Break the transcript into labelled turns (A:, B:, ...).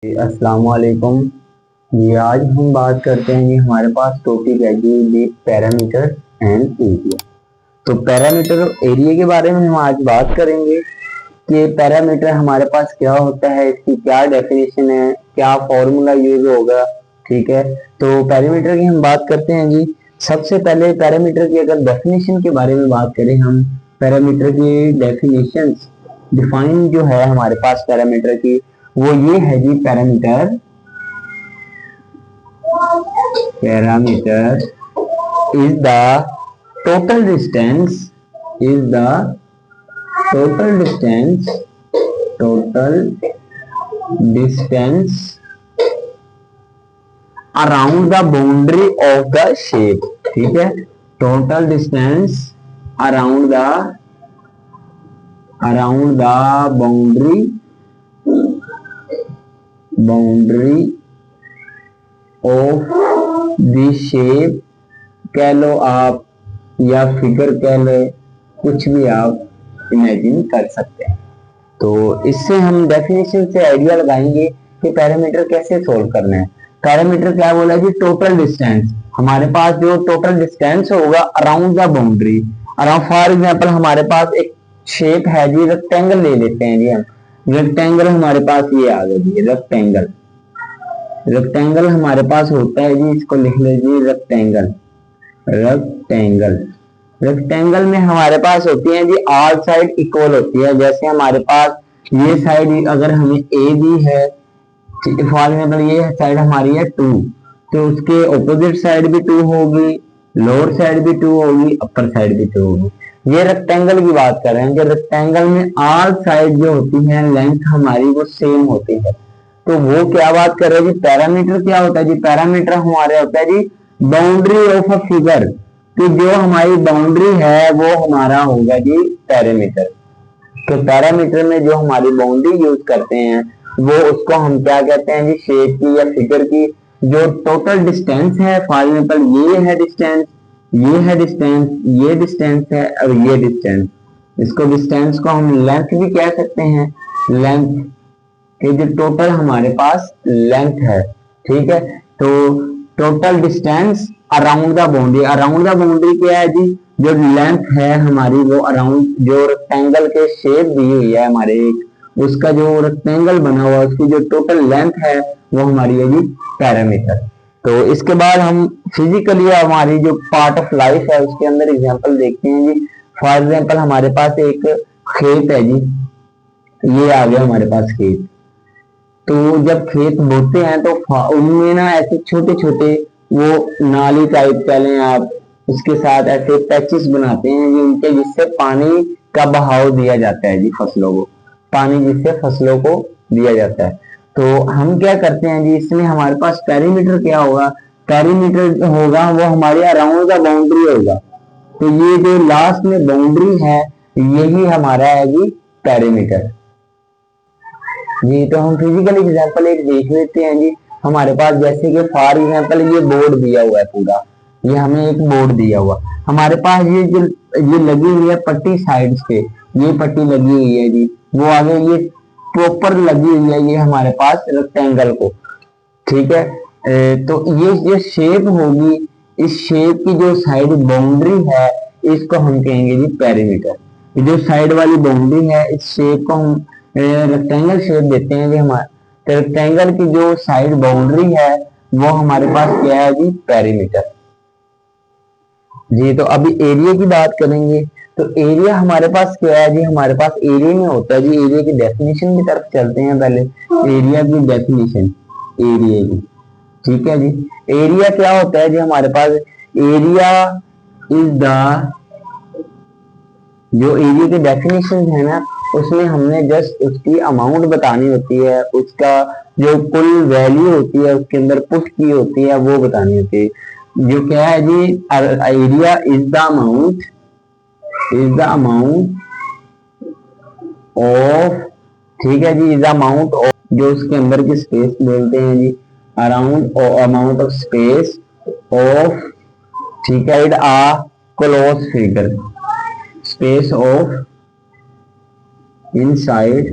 A: अस्सलाम वालेकुम जी। आज हम बात करते हैं कि हमारे पास टॉपिक है जी पैरामीटर एंड एरिया। तो पैरामीटर और एरिया के बारे में हम आज बात करेंगे कि पैरामीटर हमारे पास क्या होता है, इसकी क्या डेफिनेशन है, क्या फॉर्मूला यूज होगा। ठीक है, तो पैरामीटर की हम बात करते हैं जी। सबसे पहले पैरामीटर की अगर डेफिनेशन के बारे में बात करें हम, पैरामीटर की डेफिनेशन डिफाइन जो है हमारे पास पैरामीटर की, वो ये है जी। Parameter is the total distance is the total distance around the boundary of the shape. ठीक है, total distance around the boundary of the shape कह लो आप, या फिगर कह लो, कुछ भी आप इमेजिन कर सकते हैं। तो इससे हम डेफिनेशन से आइडिया लगाएंगे कि पैरामीटर कैसे सोल्व करना है। पैरामीटर क्या बोला जी? Total distance. हमारे पास जो टोटल डिस्टेंस होगा around the boundary, around for example हमारे पास एक शेप है जी, रेक्टेंगल ले लेते हैं जी हम। रेक्टेंगल हमारे पास ये आ गया जी, रेक्टेंगल हमारे पास होता है जी, इसको लिख लीजिए रेक्टेंगल में हमारे पास होती है जी ऑल साइड इक्वल होती है। जैसे हमारे पास ये साइड अगर हमें ए दी है, फॉर एग्जाम्पल ये साइड हमारी है 2, तो उसके ऑपोजिट साइड भी 2 होगी, लोअर साइड भी 2 होगी, अपर साइड भी 2 होगी। ये रेक्टेंगल की बात कर रहे हैं कि रेक्टेंगल में ऑल साइड जो होती है लेंथ हमारी वो सेम होती है। तो वो क्या बात कर रहे हैं जी? पैरामीटर क्या होता है जी? पैरामीटर हमारे होता है जी बाउंड्री ऑफ अ फिगर। तो जो हमारी बाउंड्री है वो हमारा होगा जी पैरामीटर। तो पैरामीटर में जो हमारी बाउंड्री यूज करते हैं वो, उसको हम क्या कहते हैं जी? शेप की या फिगर की जो टोटल डिस्टेंस है। फॉर एग्जाम्पल ये है डिस्टेंस, ये डिस्टेंस है और ये डिस्टेंस। इसको डिस्टेंस को हम लेंथ भी कह सकते हैं, लेंथ कि जो टोटल हमारे पास लेंथ है। ठीक है, तो total distance around the boundary. Around the boundary क्या है जी? जो लेंथ है हमारी वो अराउंड जो रेक्टेंगल के शेप दी हुई है हमारे एक, उसका जो रेक्टेंगल बना हुआ उसकी जो टोटल लेंथ है वो हमारी है जी पैरामीटर। तो इसके बाद हम फिजिकली हमारी जो पार्ट ऑफ लाइफ है उसके अंदर एग्जांपल देखते हैं जी। फॉर एग्जांपल हमारे पास एक खेत है जी, ये आ गया हमारे पास खेत। तो जब खेत बोते हैं तो उनमें ना ऐसे छोटे छोटे वो नाली टाइप कह लें आप, उसके साथ ऐसे पैचेस बनाते हैं जी उनके, जिससे पानी का बहाव दिया जाता है जी फसलों को, पानी जिससे फसलों को दिया जाता है। तो हम क्या करते हैं जी, इसमें हमारे पास पेरीमीटर क्या होगा? पेरीमीटर होगा वो हमारे अराउंड द बाउंड्री होगा। तो ये जो लास्ट में बाउंड्री है यही हमारा है जी पेरीमीटर जी। तो हम फिजिकल एग्जांपल एक देख लेते हैं जी। हमारे पास जैसे कि फॉर एग्जांपल ये बोर्ड दिया हुआ है पूरा, ये हमें एक बोर्ड दिया हुआ हमारे पास, ये लगी हुई है पट्टी साइड्स पे, ये पट्टी लगी हुई है जी, वो आगे ये प्रॉपर लगी हुई है ये हमारे पास रेक्टेंगल को। ठीक है, तो ये जो शेप होगी, इस शेप की जो साइड बाउंड्री है इसको हम कहेंगे जी पेरीमीटर। जो साइड वाली बाउंड्री है इस शेप को हम रेक्टेंगल शेप देते हैं जी हमारे, तो रेक्टेंगल की जो साइड बाउंड्री है वो हमारे पास क्या है जी? पेरीमीटर जी। तो अभी एरिया की बात करेंगे। तो एरिया हमारे पास क्या है जी? हमारे पास एरिया में होता है जी, एरिया की डेफिनेशन की तरफ चलते हैं पहले। एरिया की डेफिनेशन, एरिया की, ठीक है जी। एरिया क्या होता है जी हमारे पास? एरिया इज द, जो एरिया की डेफिनेशन है ना उसमें हमने जस्ट उसकी अमाउंट बतानी होती है, उसका जो कुल वैल्यू होती है उसके अंदर पुट की होती है वो बतानी होती है। जो क्या है जी? Area is the amount of, ठीक है जी, इज द अमाउंट ऑफ, जो उसके अंदर की स्पेस बोलते हैं जी, around amount of space of, ठीक है, a close figure, space of inside